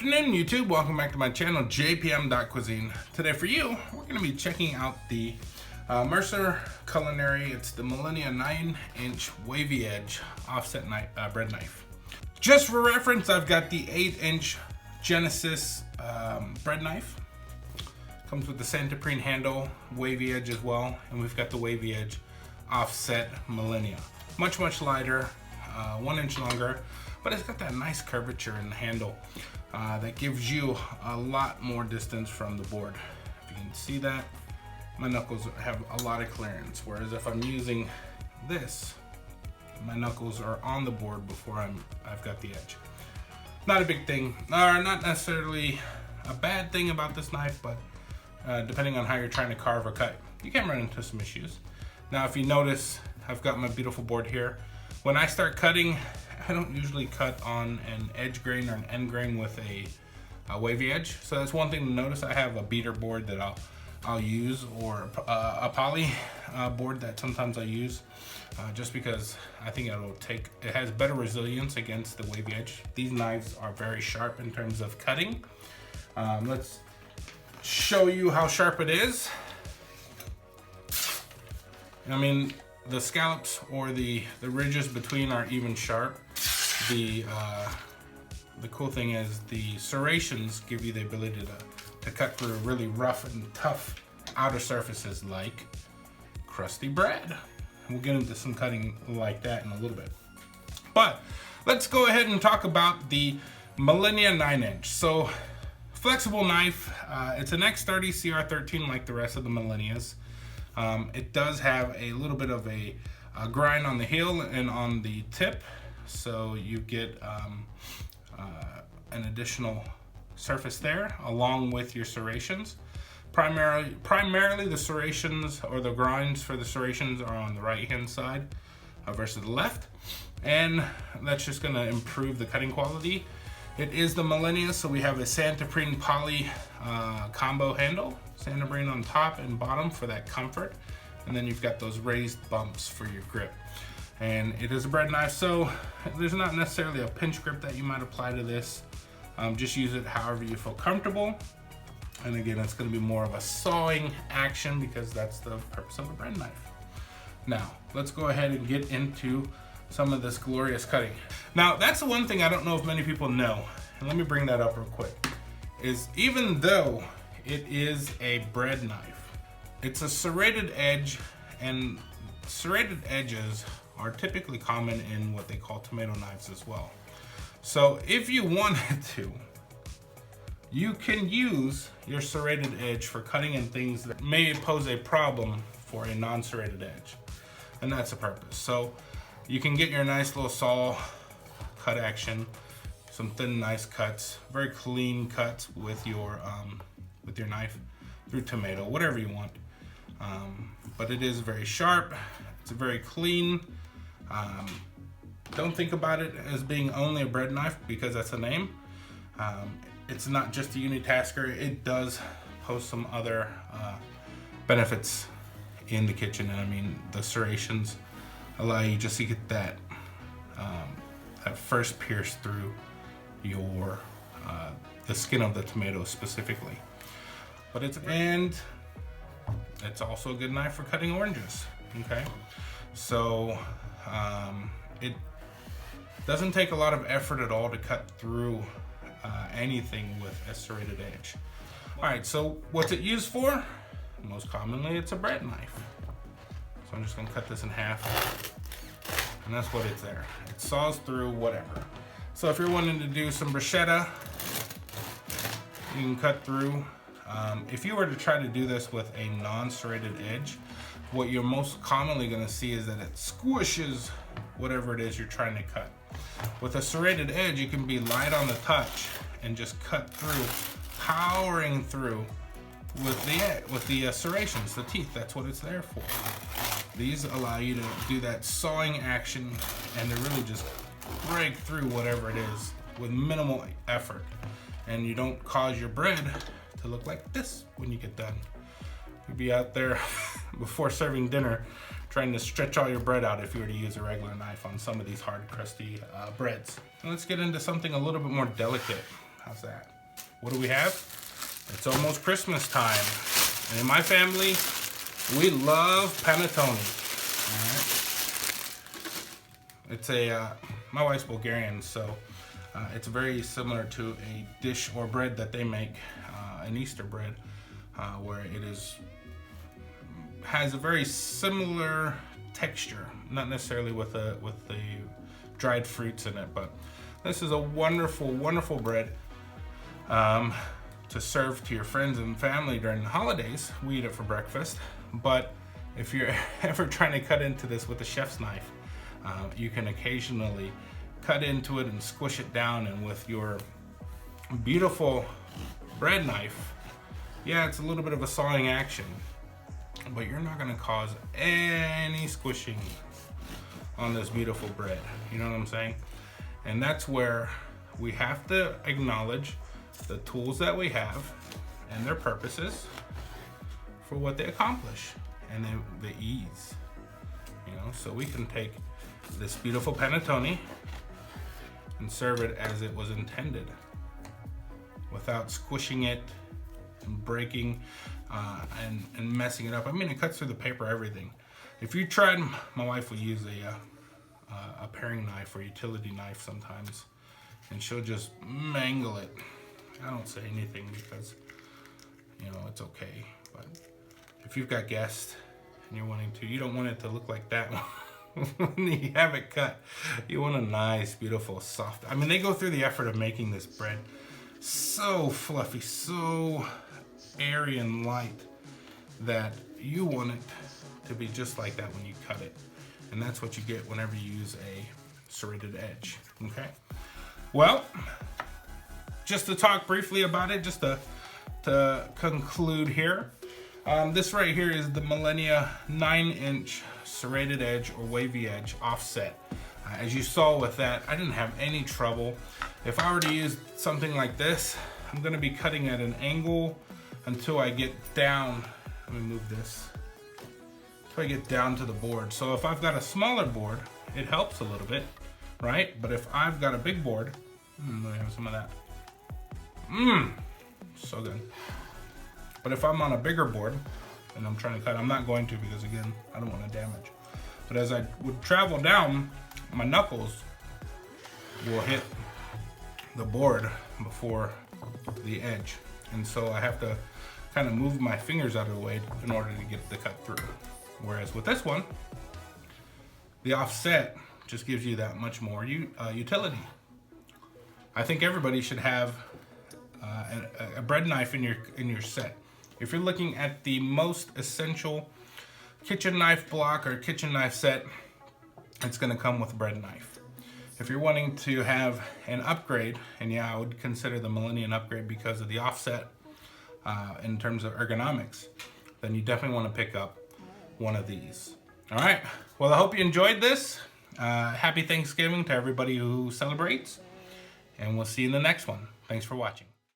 afternoon, YouTube. Welcome back to my channel, JPM.Cuisine. Today for you, we're going to be checking out the Mercer Culinary. It's the Millennia 9-inch wavy edge offset bread knife. Just for reference, I've got the 8-inch Genesis bread knife. Comes with the Santoprene handle, wavy edge as well, and we've got the wavy edge Offset Millennia. Much lighter, 1 inch longer, but it's got that nice curvature in the handle that gives you a lot more distance from the board. If you can see that, my knuckles have a lot of clearance, whereas if I'm using this, my knuckles are on the board before I've got the edge. Not a big thing, or not necessarily a bad thing about this knife, but depending on how you're trying to carve or cut, you can run into some issues. Now, if you notice, I've got my beautiful board here. When I start cutting, I don't usually cut on an edge grain or an end grain with a wavy edge. So that's one thing to notice. I have a beater board that I'll use, or a poly board that sometimes I use, just because I think it has better resilience against the wavy edge. These knives are very sharp in terms of cutting. Let's show you how sharp it is. I mean, the scallops or the ridges between are even sharp. The cool thing is the serrations give you the ability to cut through really rough and tough outer surfaces like crusty bread. We'll get into some cutting like that in a little bit. But let's go ahead and talk about the Millennia 9-inch. So, flexible knife. It's an X30 CR13 like the rest of the Millennias. It does have a little bit of a grind on the heel and on the tip, so you get an additional surface there along with your serrations. Primarily the serrations, or the grinds for the serrations, are on the right hand side versus the left, and that's just going to improve the cutting quality. It is the Millennia, so we have a Santoprene poly combo handle, Santoprene on top and bottom for that comfort, and then you've got those raised bumps for your grip. And it is a bread knife, so there's not necessarily a pinch grip that you might apply to this. Just use it however you feel comfortable. And again, it's going to be more of a sawing action because that's the purpose of a bread knife. Now, let's go ahead and get into some of this glorious cutting. Now, that's the one thing I don't know if many people know, and let me bring that up real quick, is even though it is a bread knife, it's a serrated edge, and serrated edges are typically common in what they call tomato knives as well. So if you wanted to, you can use your serrated edge for cutting in things that may pose a problem for a non-serrated edge, and that's the purpose. So you can get your nice little saw cut action, some thin, nice cuts, very clean cuts with your knife through tomato, whatever you want. But it is very sharp. It's very clean. Don't think about it as being only a bread knife because that's the name. It's not just a unitasker. It does post some other benefits in the kitchen. And I mean, the serrations allow you just to get that first pierce through your the skin of the tomato specifically. But it's also a good knife for cutting oranges. Okay, so it doesn't take a lot of effort at all to cut through anything with a serrated edge. All right, so what's it used for? Most commonly, it's a bread knife. So I'm just gonna cut this in half, and that's what it's there. It saws through whatever. So if you're wanting to do some bruschetta, you can cut through. If you were to try to do this with a non-serrated edge, what you're most commonly gonna see is that it squishes whatever it is you're trying to cut. With a serrated edge, you can be light on the touch and just cut through, powering through with the serrations, the teeth. That's what it's there for. These allow you to do that sawing action and to really just break through whatever it is with minimal effort. And you don't cause your bread to look like this when you get done. You'd be out there before serving dinner trying to stretch all your bread out if you were to use a regular knife on some of these hard, crusty breads. And let's get into something a little bit more delicate. How's that? what do we have? It's almost Christmas time. And in my family, we love panettone. All right. It's my wife's Bulgarian, so it's very similar to a dish or bread that they make, an Easter bread, where it has a very similar texture, not necessarily with the dried fruits in it, but this is a wonderful, wonderful bread to serve to your friends and family during the holidays. We eat it for breakfast, but if you're ever trying to cut into this with a chef's knife, you can occasionally cut into it and squish it down, and with your beautiful bread knife, yeah, it's a little bit of a sawing action, but you're not going to cause any squishing on this beautiful bread. You know what I'm saying? And that's where we have to acknowledge the tools that we have and their purposes for what they accomplish, and the ease. You know, so we can take this beautiful panettone and serve it as it was intended, without squishing it and breaking and messing it up. I mean, it cuts through the paper, everything. If you tried, my wife will use a paring knife or utility knife sometimes, and she'll just mangle it. I don't say anything because, you know, it's okay. But if you've got guests and you're wanting to, you don't want it to look like that when you have it cut. You want a nice, beautiful, soft. I mean, they go through the effort of making this bread so fluffy, so airy and light, that you want it to be just like that when you cut it. And that's what you get whenever you use a serrated edge, okay? Well, just to talk briefly about it, just to conclude here, this right here is the Millennia 9-inch serrated edge or wavy edge offset. As you saw with that, I didn't have any trouble. If I were to use something like this, I'm gonna be cutting at an angle until I get down. Let me move this. Until I get down to the board. So if I've got a smaller board, it helps a little bit, right? But if I've got a big board, let me have some of that. So good. But if I'm on a bigger board and I'm trying to cut, I'm not going to, because again, I don't want to damage. But as I would travel down, my knuckles will hit the board before the edge. And so I have to kind of move my fingers out of the way in order to get the cut through. Whereas with this one, the offset just gives you that much more utility. I think everybody should have a bread knife in your set. If you're looking at the most essential kitchen knife block or kitchen knife set, it's going to come with a bread knife. If you're wanting to have an upgrade, and yeah, I would consider the Millennia an upgrade because of the offset in terms of ergonomics, then you definitely want to pick up one of these. All right, well, I hope you enjoyed this. Happy Thanksgiving to everybody who celebrates, and we'll see you in the next one. Thanks for watching.